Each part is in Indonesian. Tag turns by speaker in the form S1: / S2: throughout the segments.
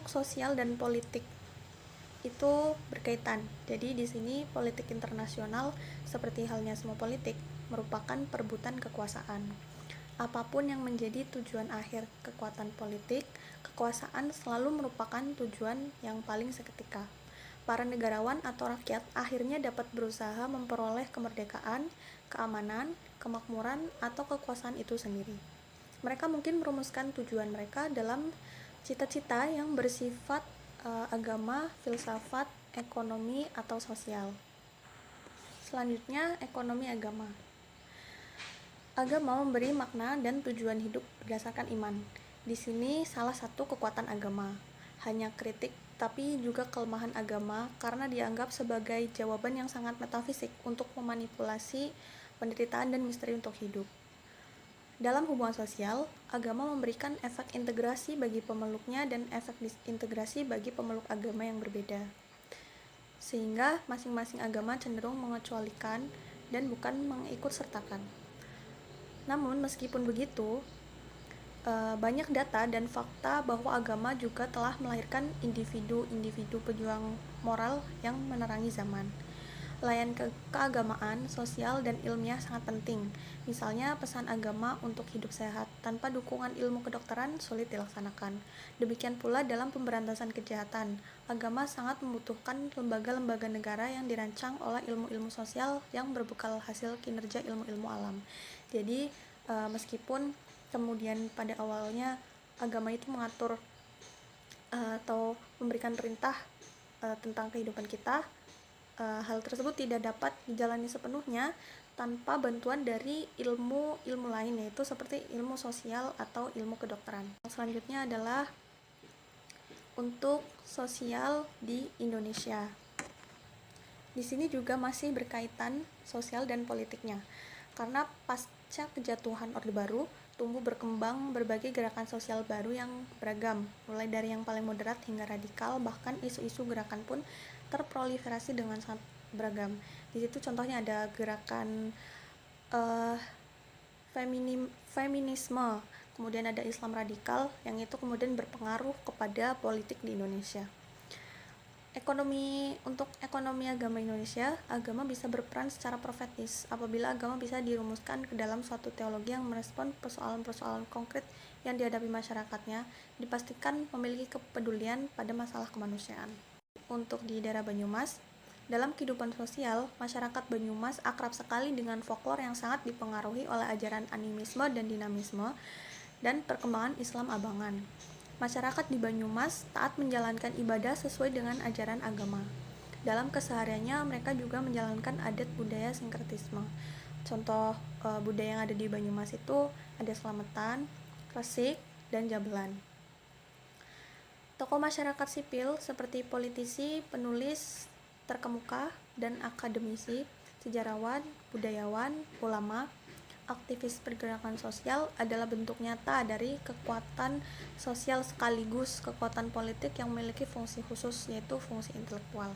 S1: sosial dan politik itu berkaitan. Jadi di sini politik internasional seperti halnya semua politik merupakan perebutan kekuasaan. Apapun yang menjadi tujuan akhir kekuatan politik, kekuasaan selalu merupakan tujuan yang paling seketika. Para negarawan atau rakyat akhirnya dapat berusaha memperoleh kemerdekaan, keamanan, kemakmuran, atau kekuasaan itu sendiri. Mereka mungkin merumuskan tujuan mereka dalam cita-cita yang bersifat agama, filsafat, ekonomi, atau sosial. Selanjutnya, ekonomi agama. Agama memberi makna dan tujuan hidup berdasarkan iman. Di sini salah satu kekuatan agama. Hanya kritik, tapi juga kelemahan agama karena dianggap sebagai jawaban yang sangat metafisik untuk memanipulasi penderitaan dan misteri untuk hidup. Dalam hubungan sosial, agama memberikan efek integrasi bagi pemeluknya dan efek disintegrasi bagi pemeluk agama yang berbeda. Sehingga masing-masing agama cenderung mengecualikan dan bukan mengikut-sertakan. Namun meskipun begitu, banyak data dan fakta bahwa agama juga telah melahirkan individu-individu pejuang moral yang menerangi zaman. Layan keagamaan, sosial, dan ilmiah sangat penting. Misalnya pesan agama untuk hidup sehat. Tanpa dukungan ilmu kedokteran, sulit dilaksanakan. Demikian pula dalam pemberantasan kejahatan. Agama sangat membutuhkan lembaga-lembaga negara yang dirancang oleh ilmu-ilmu sosial yang berbekal hasil kinerja ilmu-ilmu alam. Jadi, meskipun kemudian pada awalnya agama itu mengatur atau memberikan perintah tentang kehidupan kita, hal tersebut tidak dapat dijalani sepenuhnya tanpa bantuan dari ilmu lain, yaitu seperti ilmu sosial atau ilmu kedokteran. Selanjutnya adalah untuk sosial di Indonesia. Di sini juga masih berkaitan sosial dan politiknya, karena pasca kejatuhan Orde Baru, tumbuh berkembang berbagai gerakan sosial baru yang beragam, mulai dari yang paling moderat hingga radikal, bahkan isu-isu gerakan pun terproliferasi dengan sangat beragam. Di situ contohnya ada gerakan feminisme, kemudian ada Islam radikal yang itu kemudian berpengaruh kepada politik di Indonesia. Untuk ekonomi agama Indonesia, agama bisa berperan secara profetis apabila agama bisa dirumuskan ke dalam suatu teologi yang merespon persoalan-persoalan konkret yang dihadapi masyarakatnya, dipastikan memiliki kepedulian pada masalah kemanusiaan. Untuk di daerah Banyumas, dalam kehidupan sosial, masyarakat Banyumas akrab sekali dengan folklore yang sangat dipengaruhi oleh ajaran animisme dan dinamisme dan perkembangan Islam Abangan. Masyarakat di Banyumas taat menjalankan ibadah sesuai dengan ajaran agama. Dalam kesehariannya, mereka juga menjalankan adat budaya sinkretisme. Contoh budaya yang ada di Banyumas itu ada Slametan, Kresik, dan Jabelan. Tokoh masyarakat sipil seperti politisi, penulis terkemuka, dan akademisi, sejarawan, budayawan, ulama, aktivis pergerakan sosial adalah bentuk nyata dari kekuatan sosial sekaligus kekuatan politik yang memiliki fungsi khusus, yaitu fungsi intelektual.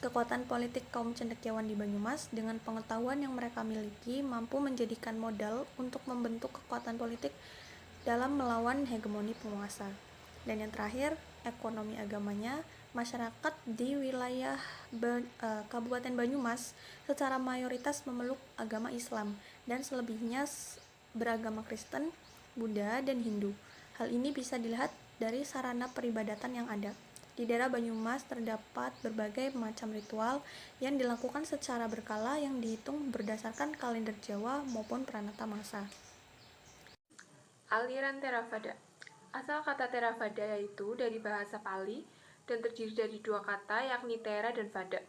S1: Kekuatan politik kaum cendekiawan di Banyumas dengan pengetahuan yang mereka miliki mampu menjadikan modal untuk membentuk kekuatan politik dalam melawan hegemoni penguasa. Dan yang terakhir, ekonomi agamanya. Masyarakat di wilayah Kabupaten Banyumas secara mayoritas memeluk agama Islam dan selebihnya beragama Kristen, Buddha, dan Hindu. Hal ini bisa dilihat dari sarana peribadatan yang ada. Di daerah Banyumas terdapat berbagai macam ritual yang dilakukan secara berkala yang dihitung berdasarkan kalender Jawa maupun Pranata Masa.
S2: Aliran Theravada. Asal kata Theravada yaitu dari bahasa Pali dan terdiri dari dua kata yakni Thera dan Vada.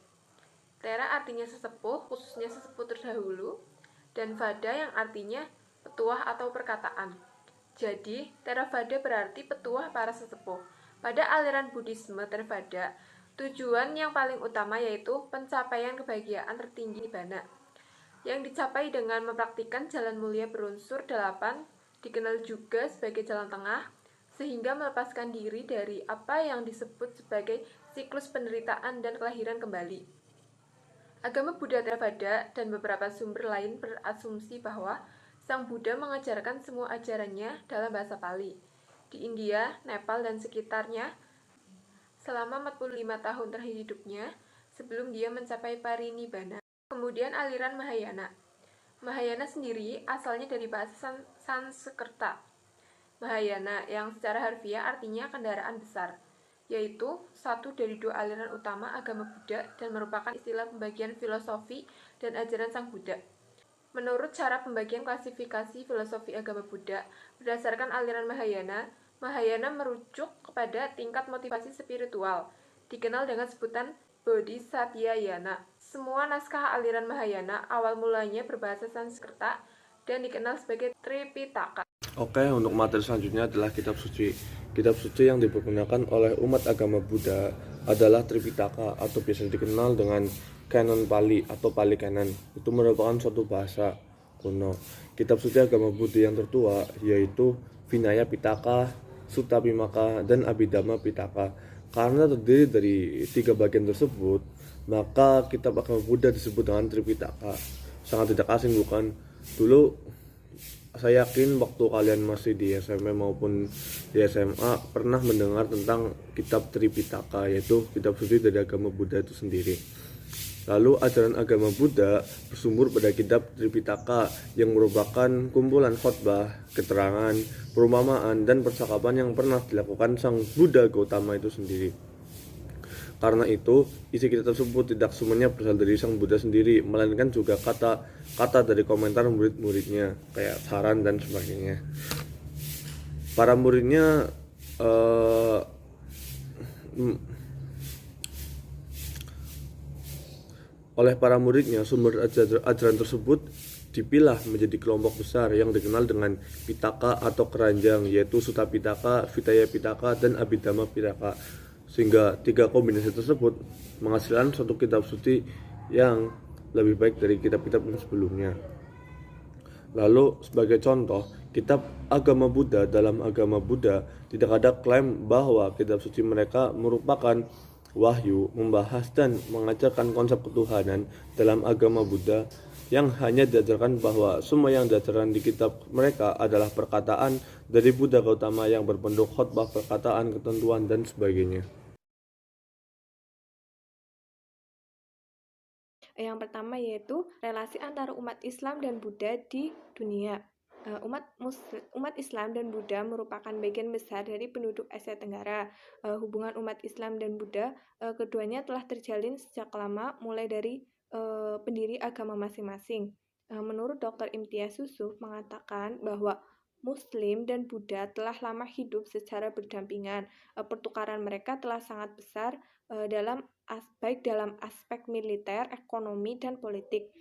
S2: Thera artinya sesepuh, khususnya sesepuh terdahulu, dan Vada yang artinya petuah atau perkataan. Jadi, Theravada berarti petuah para sesepuh. Pada aliran Buddhisme Theravada, tujuan yang paling utama yaitu pencapaian kebahagiaan tertinggi Nibbana, yang dicapai dengan mempraktikkan jalan mulia berunsur 8, dikenal juga sebagai jalan tengah, sehingga melepaskan diri dari apa yang disebut sebagai siklus penderitaan dan kelahiran kembali. Agama Buddha Theravada dan beberapa sumber lain berasumsi bahwa Sang Buddha mengajarkan semua ajarannya dalam bahasa Pali. Di India, Nepal, dan sekitarnya, selama 45 tahun terakhir hidupnya sebelum dia mencapai parinibbana. Kemudian aliran Mahayana. Mahayana sendiri asalnya dari bahasa Sanskerta. Mahayana yang secara harfiah artinya kendaraan besar, yaitu satu dari dua aliran utama agama Buddha dan merupakan istilah pembagian filosofi dan ajaran Sang Buddha. Menurut cara pembagian klasifikasi filosofi agama Buddha berdasarkan aliran Mahayana, Mahayana merujuk kepada tingkat motivasi spiritual, dikenal dengan sebutan Bodhisattvayana. Semua naskah aliran Mahayana awal mulanya berbahasa Sanskerta dan dikenal sebagai Tripitaka.
S3: Oke, untuk materi selanjutnya adalah kitab suci. Kitab suci yang dipergunakan oleh umat agama Buddha adalah Tripitaka atau biasa dikenal dengan Canon Pali atau Pali Canon. Itu merupakan suatu bahasa kuno. Kitab suci agama Buddha yang tertua yaitu Vinaya Pitaka, Sutta Pimaka, dan Abhidhamma Pitaka. Karena terdiri dari 3 bagian tersebut, maka kitab agama Buddha disebut dengan Tripitaka. Sangat tidak asing bukan? Dulu saya yakin waktu kalian masih di SMP maupun di SMA pernah mendengar tentang kitab Tripitaka, yaitu kitab suci dari agama Buddha itu sendiri. Lalu ajaran agama Buddha bersumber pada kitab Tripitaka yang merupakan kumpulan khotbah, keterangan, perumpamaan, dan percakapan yang pernah dilakukan Sang Buddha Gautama itu sendiri. Karena itu, isi kitab tersebut tidak semuanya berasal dari Sang Buddha sendiri, melainkan juga kata-kata dari komentar murid-muridnya, kayak saran dan sebagainya. Para muridnya oleh para muridnya, sumber ajaran tersebut dipilah menjadi kelompok besar yang dikenal dengan Pitaka atau keranjang, yaitu Sutta Pitaka, Vinaya Pitaka, dan Abhidhamma Pitaka. Sehingga 3 kombinasi tersebut menghasilkan suatu kitab suci yang lebih baik dari kitab-kitab sebelumnya. Lalu sebagai contoh, kitab agama Buddha dalam agama Buddha tidak ada klaim bahwa kitab suci mereka merupakan wahyu, membahas dan mengajarkan konsep ketuhanan dalam agama Buddha, yang hanya diajarkan bahwa semua yang diajarkan di kitab mereka adalah perkataan dari Buddha Gautama yang berbentuk khotbah, perkataan, ketentuan, dan sebagainya.
S1: Yang pertama yaitu relasi antara umat Islam dan Buddha di dunia. Umat Islam dan Buddha merupakan bagian besar dari penduduk Asia Tenggara. Hubungan umat Islam dan Buddha keduanya telah terjalin sejak lama, mulai dari pendiri agama masing-masing. Menurut Dr. Imtiaz Yusuf mengatakan bahwa Muslim dan Buddha telah lama hidup secara berdampingan. Pertukaran mereka telah sangat besar baik dalam aspek militer, ekonomi, dan politik.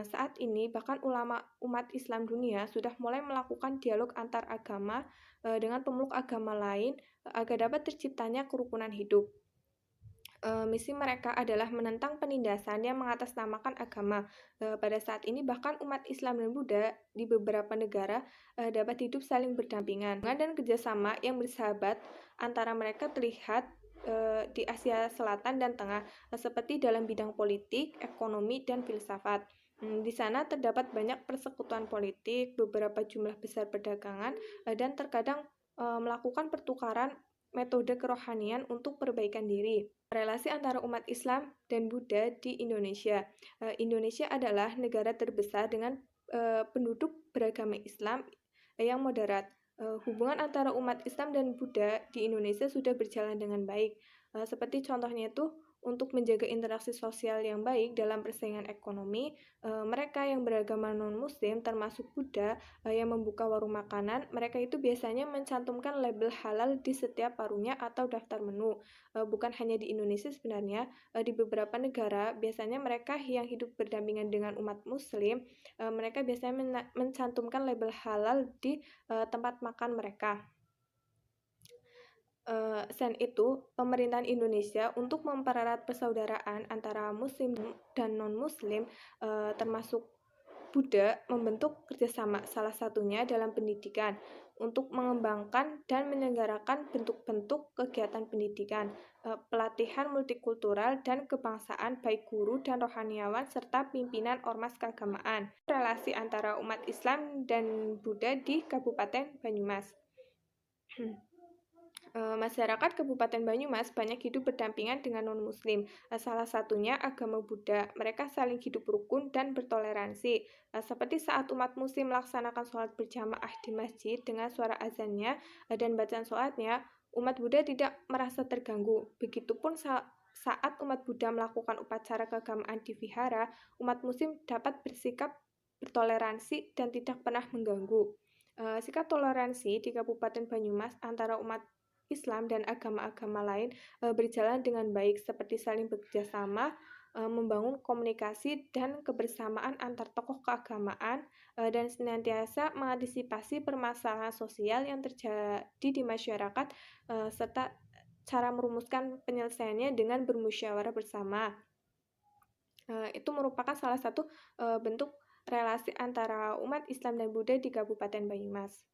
S1: Saat ini bahkan ulama umat Islam dunia sudah mulai melakukan dialog antar agama dengan pemeluk agama lain agar dapat terciptanya kerukunan hidup. Misi mereka adalah menentang penindasan yang mengatasnamakan agama. Pada saat ini bahkan umat Islam dan Buddha di beberapa negara dapat hidup saling berdampingan, dan kerjasama yang bersahabat antara mereka terlihat di Asia Selatan dan Tengah, seperti dalam bidang politik, ekonomi, dan filsafat. Di sana terdapat banyak persekutuan politik, beberapa jumlah besar perdagangan, dan terkadang melakukan pertukaran metode kerohanian untuk perbaikan diri. Relasi antara umat Islam dan Buddha di Indonesia. Indonesia adalah negara terbesar dengan penduduk beragama Islam yang moderat. Hubungan antara umat Islam dan Buddha di Indonesia sudah berjalan dengan baik. Seperti contohnya itu, untuk menjaga interaksi sosial yang baik dalam persaingan ekonomi, mereka yang beragama non-Muslim termasuk Buddha yang membuka warung makanan, mereka itu biasanya mencantumkan label halal di setiap warungnya atau daftar menu. Bukan hanya di Indonesia sebenarnya, di beberapa negara biasanya mereka yang hidup berdampingan dengan umat Muslim, mereka biasanya mencantumkan label halal di tempat makan mereka. Selain itu, pemerintahan Indonesia untuk mempererat persaudaraan antara Muslim dan non-Muslim, termasuk Buddha, membentuk kerjasama, salah satunya dalam pendidikan, untuk mengembangkan dan menyelenggarakan bentuk-bentuk kegiatan pendidikan, pelatihan multikultural dan kebangsaan baik guru dan rohaniawan serta pimpinan ormas keagamaan. Relasi antara umat Islam dan Buddha di Kabupaten Banyumas.
S2: Masyarakat Kabupaten Banyumas banyak hidup berdampingan dengan non-Muslim. Salah satunya agama Buddha. Mereka saling hidup rukun dan bertoleransi. Seperti saat umat Muslim melaksanakan sholat berjamaah di masjid dengan suara azannya dan bacaan sholatnya, umat Buddha tidak merasa terganggu. Begitupun saat umat Buddha melakukan upacara keagamaan di vihara, umat Muslim dapat bersikap bertoleransi dan tidak pernah mengganggu. Sikap toleransi di Kabupaten Banyumas antara umat Islam dan agama-agama lain berjalan dengan baik seperti saling bekerjasama, membangun komunikasi dan kebersamaan antar tokoh keagamaan, dan senantiasa mengantisipasi permasalahan sosial yang terjadi di masyarakat, serta cara merumuskan penyelesaiannya dengan bermusyawarah bersama. Itu merupakan salah satu bentuk relasi antara umat Islam dan Buddha di Kabupaten Banyumas.